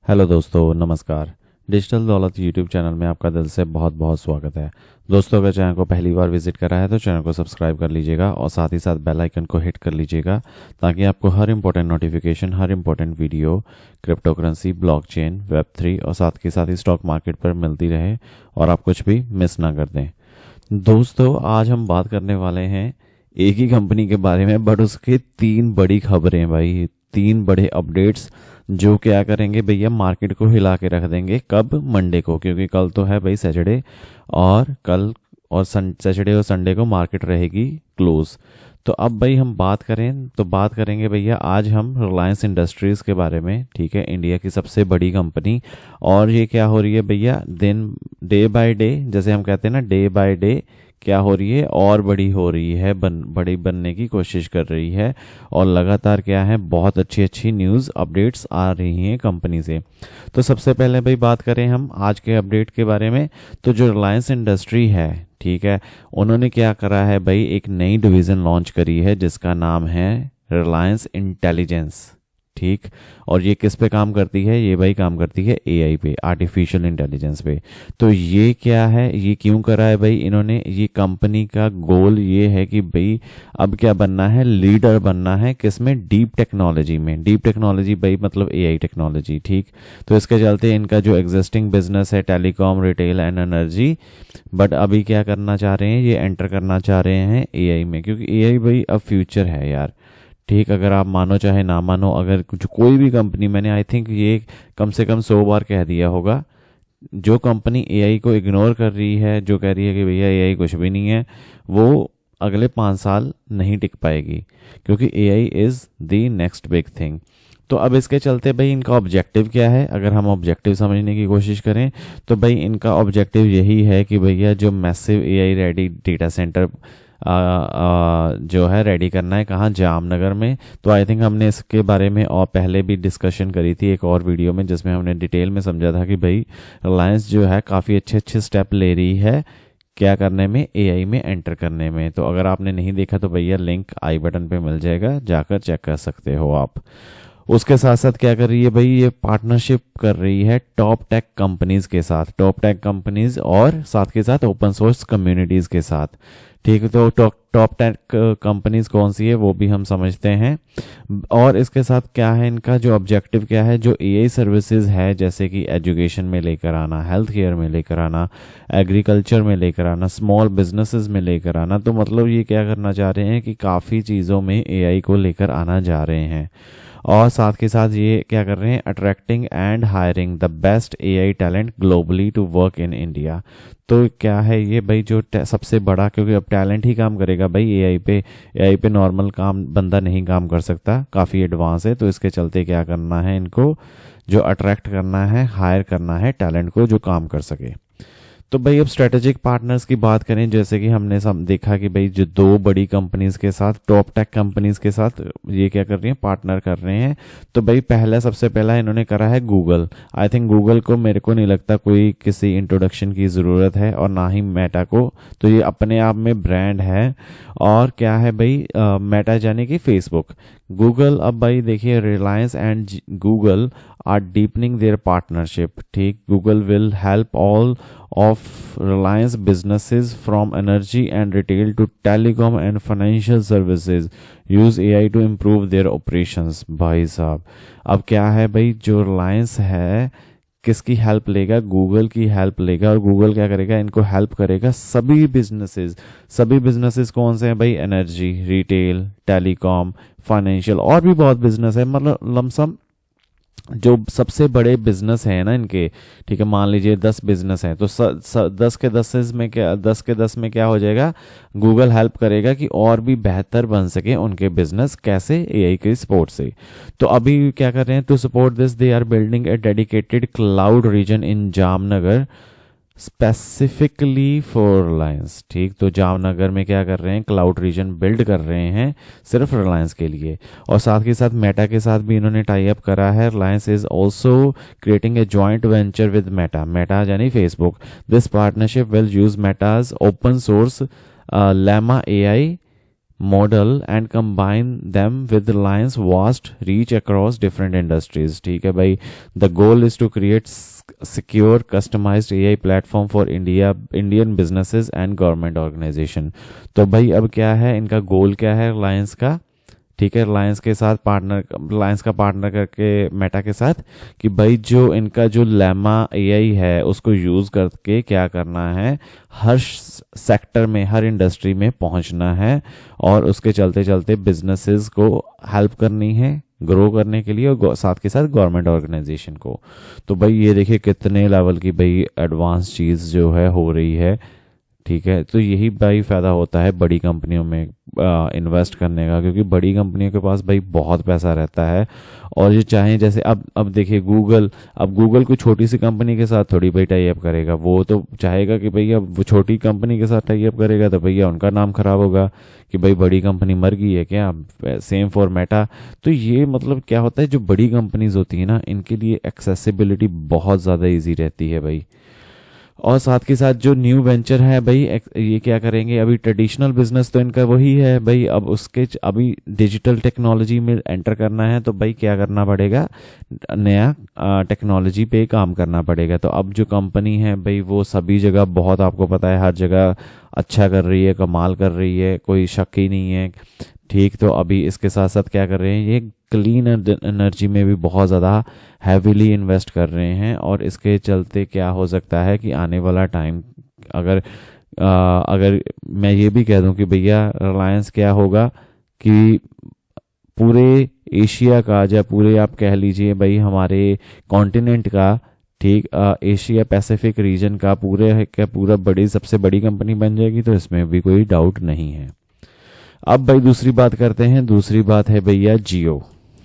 Hello दोस्तों, नमस्कार। Digital दौलत यूट्यूब चैनल में आपका दिल से बहुत बहुत स्वागत है। दोस्तों, अगर चैनल को पहली बार विजिट करा है तो चैनल को सब्सक्राइब कर लीजिएगा और साथ ही साथ बेल आइकन को हिट कर लीजिएगा ताकि आपको हर इंपॉर्टेंट नोटिफिकेशन, हर important video cryptocurrency, blockchain, वेब3 और साथ के साथ ही स्टॉक मार्केट पर मिलती रहे और आप कुछ भी मिस ना कर दें। दोस्तों, आज हम बात करने वाले हैं एक ही कंपनी के बारे में, बट उसके तीन बड़ी खबरें भाई, तीन बड़े अपडेट्स जो क्या करेंगे भैया, मार्केट को हिला के रख देंगे। कब? मंडे को, क्योंकि कल तो है भाई सैटरडे और कल और सैटरडे और संडे को मार्केट रहेगी क्लोज। तो अब भाई हम बात करें तो बात करेंगे भैया आज हम रिलायंस इंडस्ट्रीज़ के बारे में। ठीक है, इंडिया की सबसे बड़ी कंपनी। और ये क्या हो रही है भैया, दिन डे बाय डे, जैसे हम कहते हैं ना, डे बाय डे क्या हो रही है, और बड़ी हो रही है, बड़ी बनने की कोशिश कर रही है। और लगातार क्या है, बहुत अच्छी अच्छी न्यूज़ अपडेट्स आ रही हैं कंपनी से। तो सबसे पहले भाई बात करें हम आज के अपडेट के बारे में, तो जो रिलायंस इंडस्ट्री है, ठीक है, उन्होंने क्या करा है भाई, एक नई डिवीज़न लॉन्च करी है जिसका नाम है रिलायंस इंटेलिजेंस। ठीक, और ये किस पे काम करती है? ये भाई काम करती है एआई पे, आर्टिफिशियल इंटेलिजेंस पे। तो ये क्या है, ये क्यों करा है भाई इन्होंने? ये कंपनी का गोल ये है कि भाई अब क्या बनना है, लीडर बनना है किसमें? डीप टेक्नोलॉजी में। डीप टेक्नोलॉजी भाई मतलब एआई टेक्नोलॉजी। ठीक, तो इसके चलते इनका जो एग्जिस्टिंग बिजनेस है, telecom, retail and energy, but अभी क्या करना चाह रहे हैं, ये एंटर करना चाह रहे हैं एआई में, क्योंकि एआई भाई अब फ्यूचर है यार। ठीक, अगर आप मानो चाहे ना मानो, अगर कुछ कोई भी कंपनी, मैंने आई थिंक ये कम से कम 100 बार कह दिया होगा, जो कंपनी एआई को इग्नोर कर रही है, जो कह रही है कि भैया एआई कुछ भी नहीं है, वो अगले 5 साल नहीं टिक पाएगी, क्योंकि AI is the next big thing. तो अब इसके चलते भाई इनका ऑब्जेक्टिव क्या है? अगर हम ऑब्जेक्टिव समझने की कोशिश करें तो भाई इनका ऑब्जेक्टिव यही है कि भैया जो massive AI ready data centre जो है रेडी करना है, कहाँ? जामनगर में। तो आई थिंक हमने इसके बारे में और पहले भी डिस्कशन करी थी एक और वीडियो में, जिसमें हमने डिटेल में समझा था कि भाई रिलायंस जो है काफ़ी अच्छे अच्छे स्टेप ले रही है क्या करने में, एआई में एंटर करने में। तो अगर आपने नहीं देखा तो भैया लिंक आई बटन पे मिल जाएगा, जाकर चेक कर सकते हो आप। उसके साथ साथ क्या कर रही है भाई, ये पार्टनरशिप कर रही है टॉप टेक कंपनीज के साथ, टॉप टेक कंपनीज और साथ के साथ ओपन सोर्स कम्युनिटीज के साथ। ठीक है, तो टॉप टेक कंपनीज कौन सी है वो भी हम समझते हैं। और इसके साथ क्या है, इनका जो ऑब्जेक्टिव क्या है, जो एआई सर्विसेज है, जैसे कि एजुकेशन में लेकर आना, हेल्थ केयर में लेकर आना, एग्रीकल्चर में लेकर आना, स्मॉल बिजनेसेस में लेकर आना। तो मतलब ये क्या करना चाह रहे हैं कि काफ़ी चीज़ों में एआई को लेकर आना जा रहे हैं। और साथ के साथ ये क्या कर रहे हैं, attracting and hiring the best AI talent globally to work in India. तो क्या है ये भाई, जो सबसे बड़ा, क्योंकि अब टैलेंट ही काम करेगा भाई एआई पे नॉर्मल काम बंदा नहीं काम कर सकता, काफ़ी एडवांस है। तो इसके चलते क्या करना है, इनको जो अट्रैक्ट करना है, हायर करना है टैलेंट को जो काम कर सके। तो भाई अब स्ट्रेटेजिक पार्टनर्स की बात करें, जैसे कि हमने देखा कि भाई जो दो बड़ी कंपनीज के साथ, टॉप टेक कंपनीज के साथ ये क्या कर रही हैं, पार्टनर कर रहे हैं। तो भाई सबसे पहला इन्होंने करा है गूगल। आई थिंक गूगल को मेरे को नहीं लगता कोई किसी इंट्रोडक्शन की ज़रूरत है, और ना ही मेटा को। तो ये अपने आप में ब्रांड है। और क्या है भाई, मेटा यानी कि फेसबुक। गूगल, अब भाई देखिए, Reliance and Google are deepening their partnership. ठीक, Google will help all of Reliance businesses from energy and retail to telecom and financial services use AI to improve their operations। भाई साहब, अब क्या है भाई, जो रिलायंस है किसकी हेल्प लेगा? गूगल की हेल्प लेगा। और गूगल क्या करेगा, इनको हेल्प करेगा सभी बिजनेसेस कौन से हैं भाई? एनर्जी, रिटेल, टेलीकॉम, फाइनेंशियल, और भी बहुत बिजनेस है, मतलब लमसम जो सबसे बड़े बिजनेस हैं ना इनके। ठीक है, मान लीजिए 10 बिजनेस हैं, तो 10 के 10 में क्या हो जाएगा, गूगल हेल्प करेगा कि और भी बेहतर बन सके उनके बिजनेस। कैसे? एआई के सपोर्ट से। तो अभी क्या कर रहे हैं, to support this they are building a dedicated cloud region in Jamnagar specifically for Reliance. ठीक, तो जामनगर में क्या कर रहे हैं, क्लाउड रीजन बिल्ड कर रहे हैं सिर्फ रिलायंस के लिए। और साथ के साथ मेटा के साथ भी इन्होंने टाई अप करा है। Reliance is also creating a joint venture with Meta यानी Facebook. This partnership will use Meta's open source Llama AI model and combine them with Reliance vast reach across different industries. ठीक है भाई, the goal is to create secure customised AI platform for Indian businesses and government organisation. तो भाई अब क्या है, इनका गोल क्या है रिलायंस का, ठीक है, रिलायंस का पार्टनर करके मेटा के साथ, कि भाई जो इनका जो लेमा एआई है उसको यूज़ करके क्या करना है, हर सेक्टर में, हर इंडस्ट्री में पहुंचना है, और उसके चलते चलते बिजनेसेस को हेल्प करनी है ग्रो करने के लिए, और साथ के साथ गवर्नमेंट ऑर्गेनाइजेशन को। तो भाई ये देखिए कितने लेवल की भाई एडवांस चीज़ जो है हो रही है। ठीक है, तो यही भाई फ़ायदा होता है बड़ी कंपनियों में इन्वेस्ट करने का, क्योंकि बड़ी कंपनियों के पास भाई बहुत पैसा रहता है, और ये चाहें जैसे अब देखिए गूगल, अब गूगल कोई छोटी सी कंपनी के साथ थोड़ी भाई टाई अप करेगा, वो तो चाहेगा कि भैया वो छोटी कंपनी के साथ टाई अप करेगा तो भैया उनका नाम खराब होगा कि भाई बड़ी कंपनी मर गई है क्या। Same for Meta. तो ये मतलब क्या होता है, जो बड़ी कंपनीज होती है ना, इनके लिए एक्सेसिबिलिटी बहुत ज़्यादा ईजी रहती है भाई। और साथ के साथ जो न्यू वेंचर है भाई, ये क्या करेंगे, अभी ट्रेडिशनल बिजनेस तो इनका वही है भाई, अब उसके अभी डिजिटल टेक्नोलॉजी में एंटर करना है, तो भाई क्या करना पड़ेगा, नया टेक्नोलॉजी पे काम करना पड़ेगा। तो अब जो कंपनी है भाई वो सभी जगह, बहुत आपको पता है, हर जगह अच्छा कर रही है, कमाल कर रही है, कोई शक ही नहीं है। ठीक, तो अभी इसके साथ साथ क्या कर रहे हैं, ये क्लीन एनर्जी में भी बहुत ज़्यादा हैविली इन्वेस्ट कर रहे हैं, और इसके चलते क्या हो सकता है कि आने वाला टाइम, अगर मैं ये भी कह दूं कि भैया रिलायंस क्या होगा कि पूरे एशिया का, या पूरे आप कह लीजिए भाई हमारे कॉन्टिनेंट का, ठीक, एशिया पैसिफिक रीजन का पूरे का पूरा बड़ी सबसे बड़ी कंपनी बन जाएगी, तो इसमें भी कोई डाउट नहीं है। अब भाई दूसरी बात करते हैं, दूसरी बात है भैया जियो।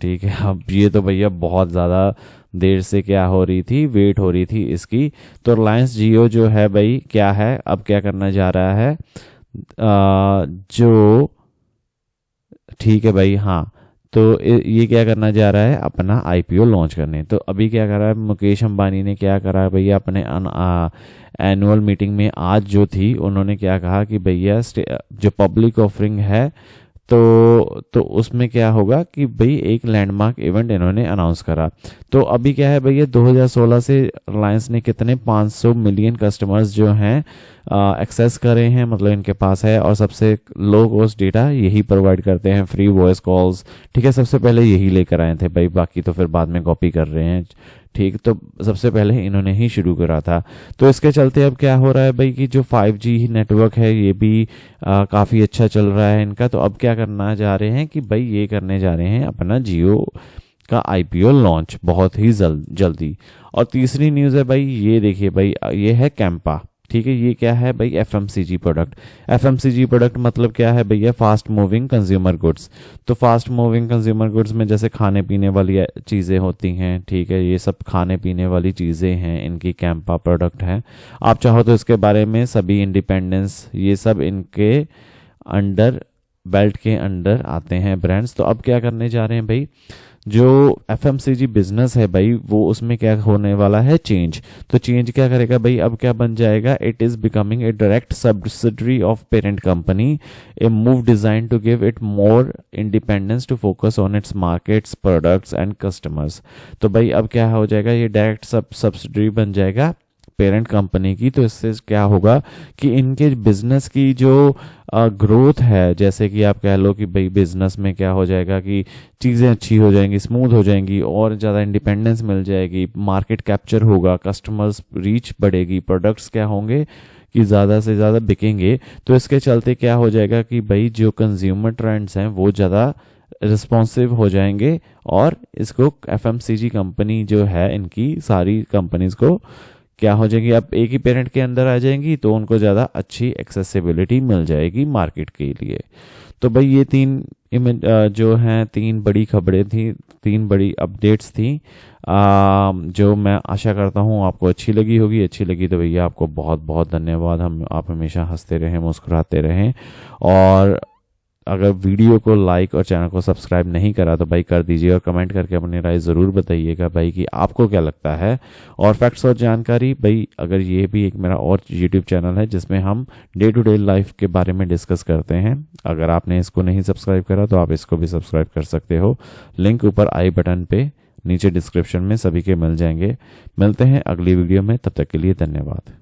ठीक है, अब ये तो भैया बहुत ज़्यादा देर से क्या हो रही थी, वेट हो रही थी इसकी। तो रिलायंस जियो जो है भाई क्या है, अब क्या करना जा रहा है, जो, ठीक है भाई, हाँ, तो ये क्या करना जा रहा है, अपना आईपीओ लॉन्च करने। तो अभी क्या कर रहा है मुकेश अंबानी ने, क्या करा है भैया, अपने एनुअल मीटिंग में आज जो थी, उन्होंने क्या कहा कि भैया जो पब्लिक ऑफरिंग है, तो उसमें क्या होगा कि भाई एक लैंडमार्क इवेंट इन्होंने अनाउंस करा। तो अभी क्या है भैया, 2016 से रिलायंस ने कितने 500 मिलियन कस्टमर्स जो हैं एक्सेस करे हैं, मतलब इनके पास है, और सबसे लो कॉस्ट डेटा यही प्रोवाइड करते हैं, फ्री वॉइस कॉल्स। ठीक है, सबसे पहले यही लेकर आए थे भाई, बाकी तो फिर बाद में कॉपी कर रहे हैं। ठीक, तो सबसे पहले इन्होंने ही शुरू करा था। तो इसके चलते अब क्या हो रहा है भाई कि जो 5G नेटवर्क है ये भी काफ़ी अच्छा चल रहा है इनका। तो अब क्या करना जा रहे हैं कि भाई ये करने जा रहे हैं अपना जियो का आईपीओ लॉन्च बहुत ही जल्दी। और तीसरी न्यूज़ है भाई, ये देखिए भाई, ये है कैंपा। ठीक है, ये क्या है भाई, एफएमसीजी प्रोडक्ट। एफएमसीजी प्रोडक्ट मतलब क्या है भैया, फास्ट मूविंग कंज्यूमर गुड्स। तो फास्ट मूविंग कंज्यूमर गुड्स में जैसे खाने पीने वाली चीज़ें होती हैं, ठीक है, ये सब खाने पीने वाली चीज़ें हैं, इनकी कैंपा प्रोडक्ट हैं। आप चाहो तो इसके बारे में सभी इंडिपेंडेंस, ये सब इनके अंडर बेल्ट के अंडर आते हैं ब्रांड्स। तो अब क्या करने जा रहे हैं भाई, जो एफएमसीजी बिजनेस है भाई, वो उसमें क्या होने वाला है, चेंज। तो चेंज क्या करेगा भाई, अब क्या बन जाएगा, it is becoming a direct subsidiary of parent company, a move design to give it more independence to focus on its markets, products and customers. तो भाई अब क्या हो जाएगा, ये डायरेक्ट सब्सिडरी बन जाएगा पेरेंट कंपनी की। तो इससे क्या होगा कि इनके बिजनेस की जो ग्रोथ है, जैसे कि आप कह लो कि भाई बिजनेस में क्या हो जाएगा कि चीज़ें अच्छी हो जाएंगी, स्मूथ हो जाएंगी, और ज़्यादा इंडिपेंडेंस मिल जाएगी, मार्केट कैप्चर होगा, कस्टमर्स रीच बढ़ेगी, प्रोडक्ट्स क्या होंगे कि ज़्यादा से ज़्यादा बिकेंगे। तो इसके चलते क्या हो जाएगा कि भाई जो कंज्यूमर ट्रेंड्स हैं वो ज़्यादा रिस्पॉन्सिव हो जाएंगे, और इसको एफएमसीजी कंपनी जो है, इनकी सारी कंपनीज को क्या हो जाएगी, अब एक ही पेरेंट के अंदर आ जाएंगी, तो उनको ज़्यादा अच्छी एक्सेसिबिलिटी मिल जाएगी मार्केट के लिए। तो भाई ये तीन जो हैं, तीन बड़ी खबरें थी, तीन बड़ी अपडेट्स थी, जो मैं आशा करता हूँ आपको अच्छी लगी होगी। अच्छी लगी तो भैया आपको बहुत बहुत धन्यवाद। आप हमेशा हंसते रहें, मुस्कुराते रहें, और अगर वीडियो को लाइक और चैनल को सब्सक्राइब नहीं करा तो भाई कर दीजिए, और कमेंट करके अपनी राय ज़रूर बताइएगा भाई कि आपको क्या लगता है। और फैक्ट्स और जानकारी भाई, अगर ये भी एक मेरा और यूट्यूब चैनल है जिसमें हम डे टू डे लाइफ के बारे में डिस्कस करते हैं। अगर आपने इसको नहीं सब्सक्राइब करा तो आप इसको भी सब्सक्राइब कर सकते हो। लिंक ऊपर आई बटन पे, नीचे डिस्क्रिप्शन में सभी के मिल जाएंगे। मिलते हैं अगली वीडियो में, तब तक के लिए धन्यवाद।